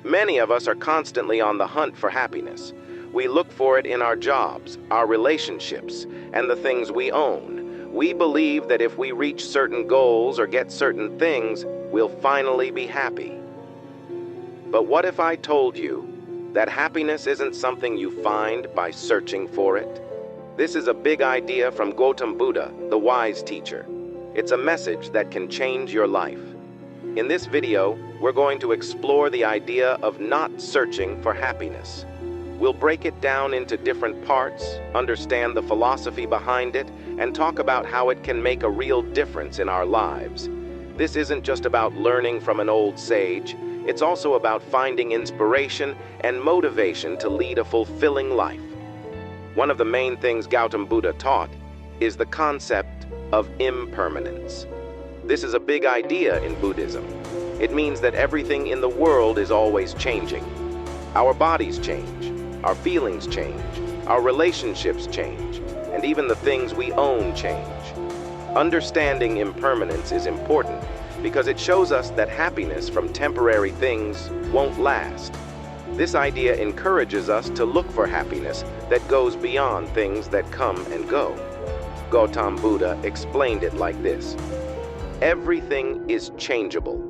Many of us are constantly on the hunt for happiness. We look for it in our jobs, our relationships, and the things we own. We believe that if we reach certain goals or get certain things, we'll finally be happy. But what if I told you that happiness isn't something you find by searching for it? This is a big idea from Gautam Buddha, the wise teacher. It's a message that can change your life. In this video, we're going to explore the idea of not searching for happiness. We'll break it down into different parts, understand the philosophy behind it, and talk about how it can make a real difference in our lives. This isn't just about learning from an old sage. It's also about finding inspiration and motivation to lead a fulfilling life. One of the main things Gautam Buddha taught is the concept of impermanence. This is a big idea in Buddhism. It means that everything in the world is always changing. Our bodies change, our feelings change, our relationships change, and even the things we own change. Understanding impermanence is important because it shows us that happiness from temporary things won't last. This idea encourages us to look for happiness that goes beyond things that come and go. Gautam Buddha explained it like this: everything is changeable.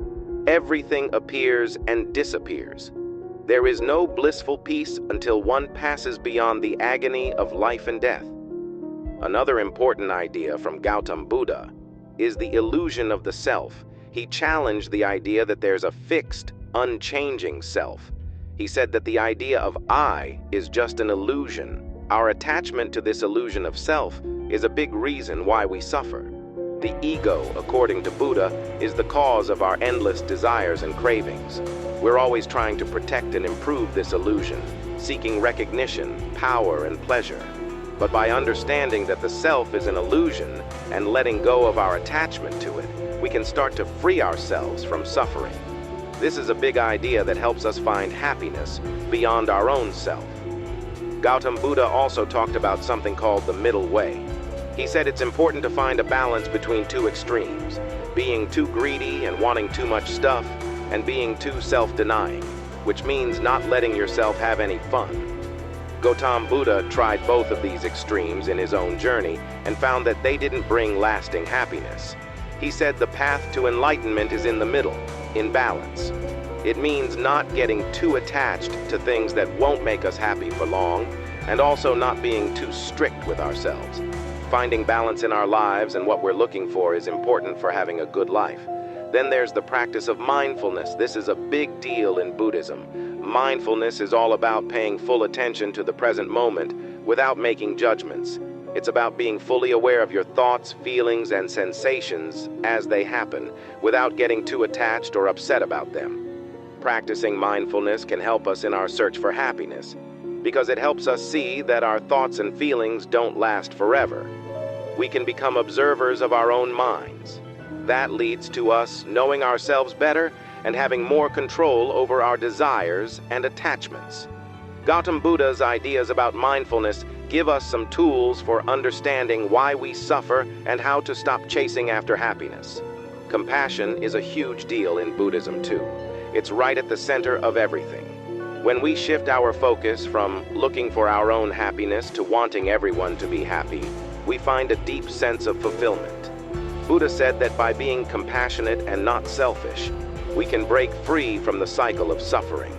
Everything appears and disappears. There is no blissful peace until one passes beyond the agony of life and death. Another important idea from Gautam Buddha is the illusion of the self. He challenged the idea that there's a fixed, unchanging self. He said that the idea of I is just an illusion. Our attachment to this illusion of self is a big reason why we suffer. The ego, according to Buddha, is the cause of our endless desires and cravings. We're always trying to protect and improve this illusion, seeking recognition, power, and pleasure. But by understanding that the self is an illusion and letting go of our attachment to it, we can start to free ourselves from suffering. This is a big idea that helps us find happiness beyond our own self. Gautam Buddha also talked about something called the middle way. He said it's important to find a balance between two extremes, being too greedy and wanting too much stuff, and being too self-denying, which means not letting yourself have any fun. Gautam Buddha tried both of these extremes in his own journey and found that they didn't bring lasting happiness. He said the path to enlightenment is in the middle, in balance. It means not getting too attached to things that won't make us happy for long, and also not being too strict with ourselves. Finding balance in our lives and what we're looking for is important for having a good life. Then there's the practice of mindfulness. This is a big deal in Buddhism. Mindfulness is all about paying full attention to the present moment without making judgments. It's about being fully aware of your thoughts, feelings, and sensations as they happen, without getting too attached or upset about them. Practicing mindfulness can help us in our search for happiness, because it helps us see that our thoughts and feelings don't last forever. We can become observers of our own minds. That leads to us knowing ourselves better and having more control over our desires and attachments. Gautam Buddha's ideas about mindfulness give us some tools for understanding why we suffer and how to stop chasing after happiness. Compassion is a huge deal in Buddhism too. It's right at the center of everything. When we shift our focus from looking for our own happiness to wanting everyone to be happy, we find a deep sense of fulfillment. Buddha said that by being compassionate and not selfish, we can break free from the cycle of suffering.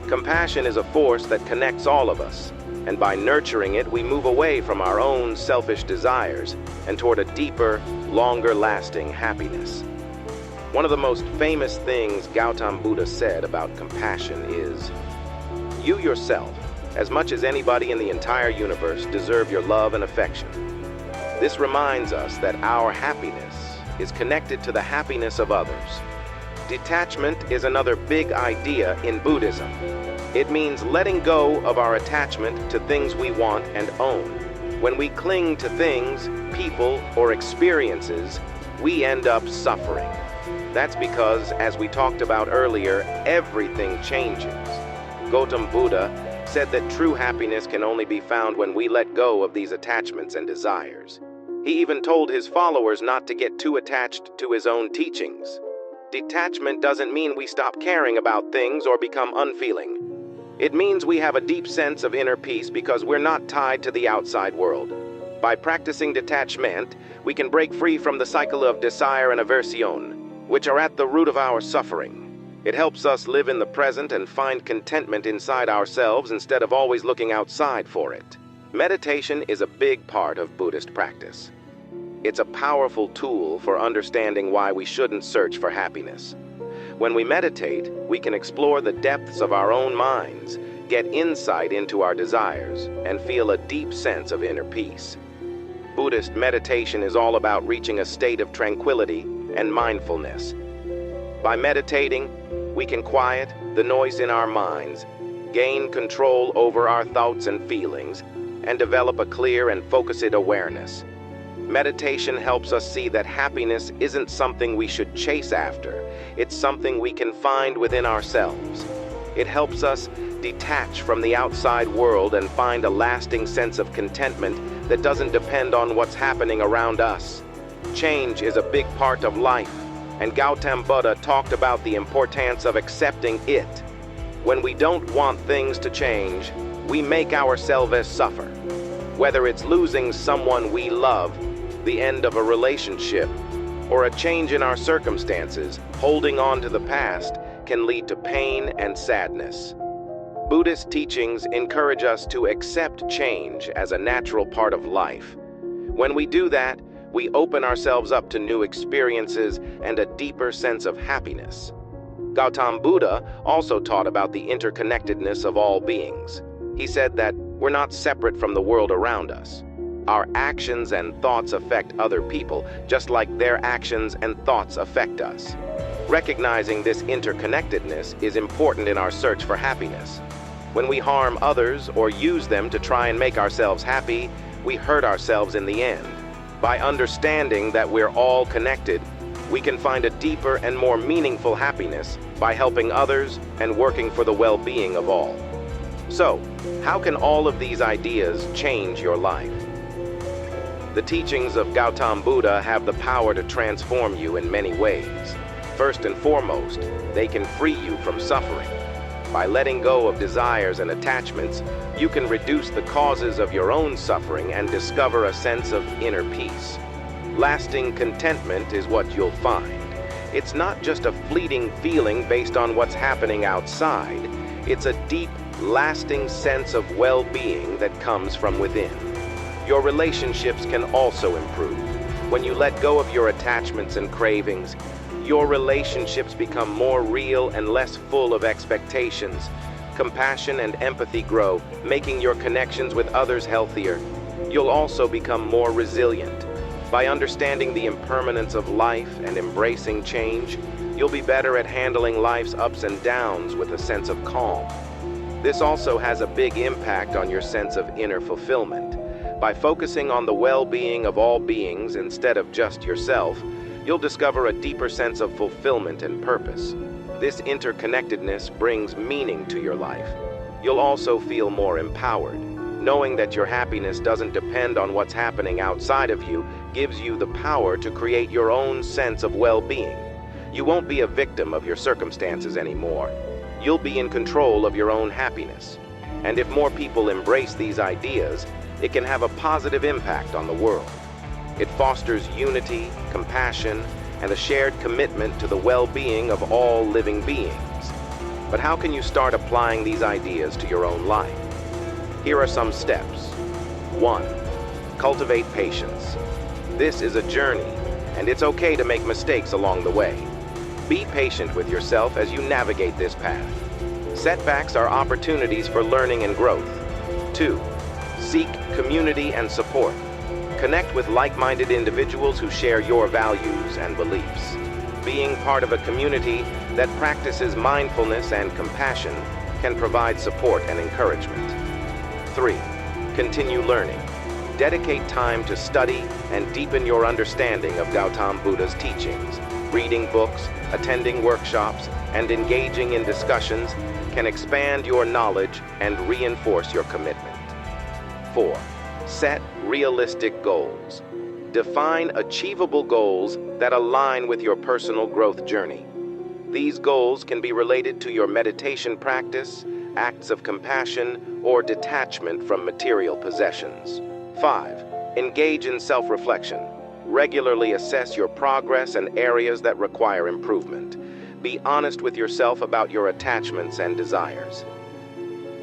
Compassion is a force that connects all of us, and by nurturing it, we move away from our own selfish desires and toward a deeper, longer-lasting happiness. One of the most famous things Gautam Buddha said about compassion is, "You yourself, as much as anybody in the entire universe, deserve your love and affection." This reminds us that our happiness is connected to the happiness of others. Detachment is another big idea in Buddhism. It means letting go of our attachment to things we want and own. When we cling to things, people, or experiences, we end up suffering. That's because, as we talked about earlier, everything changes. Gautam Buddha said that true happiness can only be found when we let go of these attachments and desires. He even told his followers not to get too attached to his own teachings. Detachment doesn't mean we stop caring about things or become unfeeling. It means we have a deep sense of inner peace because we're not tied to the outside world. By practicing detachment, we can break free from the cycle of desire and aversion, which are at the root of our suffering. It helps us live in the present and find contentment inside ourselves instead of always looking outside for it. Meditation is a big part of Buddhist practice. It's a powerful tool for understanding why we shouldn't search for happiness. When we meditate, we can explore the depths of our own minds, get insight into our desires, and feel a deep sense of inner peace. Buddhist meditation is all about reaching a state of tranquility and mindfulness. By meditating, we can quiet the noise in our minds, gain control over our thoughts and feelings, and develop a clear and focused awareness. Meditation helps us see that happiness isn't something we should chase after. It's something we can find within ourselves. It helps us detach from the outside world and find a lasting sense of contentment that doesn't depend on what's happening around us. Change is a big part of life, and Gautama Buddha talked about the importance of accepting it. When we don't want things to change, we make ourselves suffer. Whether it's losing someone we love, the end of a relationship, or a change in our circumstances, holding on to the past can lead to pain and sadness. Buddhist teachings encourage us to accept change as a natural part of life. When we do that, we open ourselves up to new experiences and a deeper sense of happiness. Gautama Buddha also taught about the interconnectedness of all beings. He said that we're not separate from the world around us. Our actions and thoughts affect other people, just like their actions and thoughts affect us. Recognizing this interconnectedness is important in our search for happiness. When we harm others or use them to try and make ourselves happy, we hurt ourselves in the end. By understanding that we're all connected, we can find a deeper and more meaningful happiness by helping others and working for the well-being of all. So, how can all of these ideas change your life? The teachings of Gautama Buddha have the power to transform you in many ways. First and foremost, they can free you from suffering. By letting go of desires and attachments, you can reduce the causes of your own suffering and discover a sense of inner peace. Lasting contentment is what you'll find. It's not just a fleeting feeling based on what's happening outside. It's a deep, lasting sense of well-being that comes from within. Your relationships can also improve. When you let go of your attachments and cravings, your relationships become more real and less full of expectations. Compassion and empathy grow, making your connections with others healthier. You'll also become more resilient. By understanding the impermanence of life and embracing change, you'll be better at handling life's ups and downs with a sense of calm. This also has a big impact on your sense of inner fulfillment. By focusing on the well-being of all beings instead of just yourself, you'll discover a deeper sense of fulfillment and purpose. This interconnectedness brings meaning to your life. You'll also feel more empowered. Knowing that your happiness doesn't depend on what's happening outside of you gives you the power to create your own sense of well-being. You won't be a victim of your circumstances anymore. You'll be in control of your own happiness. And if more people embrace these ideas, it can have a positive impact on the world. It fosters unity, compassion, and a shared commitment to the well-being of all living beings. But how can you start applying these ideas to your own life? Here are some steps. 1. Cultivate patience. This is a journey, and it's okay to make mistakes along the way. Be patient with yourself as you navigate this path. Setbacks are opportunities for learning and growth. 2. Seek community and support. Connect with like-minded individuals who share your values and beliefs. Being part of a community that practices mindfulness and compassion can provide support and encouragement. 3. Continue learning. Dedicate time to study and deepen your understanding of Gautama Buddha's teachings. Reading books, attending workshops, and engaging in discussions can expand your knowledge and reinforce your commitment. 4. Set realistic goals. Define achievable goals that align with your personal growth journey. These goals can be related to your meditation practice, acts of compassion, or detachment from material possessions. 5. Engage in self-reflection. Regularly assess your progress and areas that require improvement. Be honest with yourself about your attachments and desires.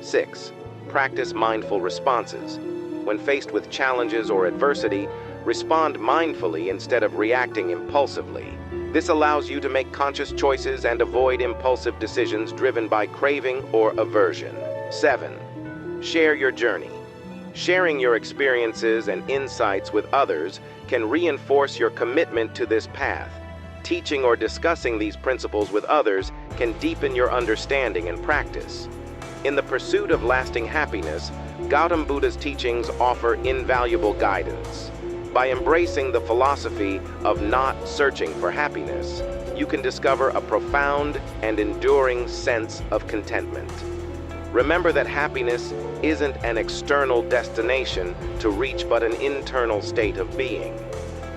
6. Practice mindful responses. When faced with challenges or adversity, respond mindfully instead of reacting impulsively. This allows you to make conscious choices and avoid impulsive decisions driven by craving or aversion. 7. Share your journey. Sharing your experiences and insights with others can reinforce your commitment to this path. Teaching or discussing these principles with others can deepen your understanding and practice. In the pursuit of lasting happiness, Gautam Buddha's teachings offer invaluable guidance. By embracing the philosophy of not searching for happiness, you can discover a profound and enduring sense of contentment. Remember that happiness isn't an external destination to reach but an internal state of being.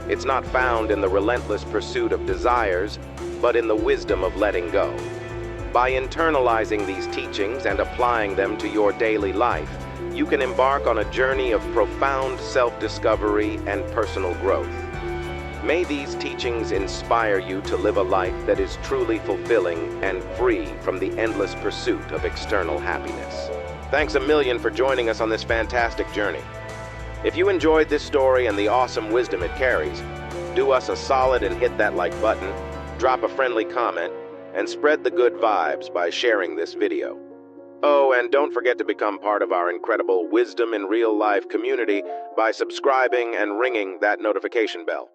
It's not found in the relentless pursuit of desires, but in the wisdom of letting go. By internalizing these teachings and applying them to your daily life, you can embark on a journey of profound self-discovery and personal growth. May these teachings inspire you to live a life that is truly fulfilling and free from the endless pursuit of external happiness. Thanks a million for joining us on this fantastic journey. If you enjoyed this story and the awesome wisdom it carries, do us a solid and hit that like button, drop a friendly comment, and spread the good vibes by sharing this video. Oh, and don't forget to become part of our incredible Wisdom in Real Life community by subscribing and ringing that notification bell.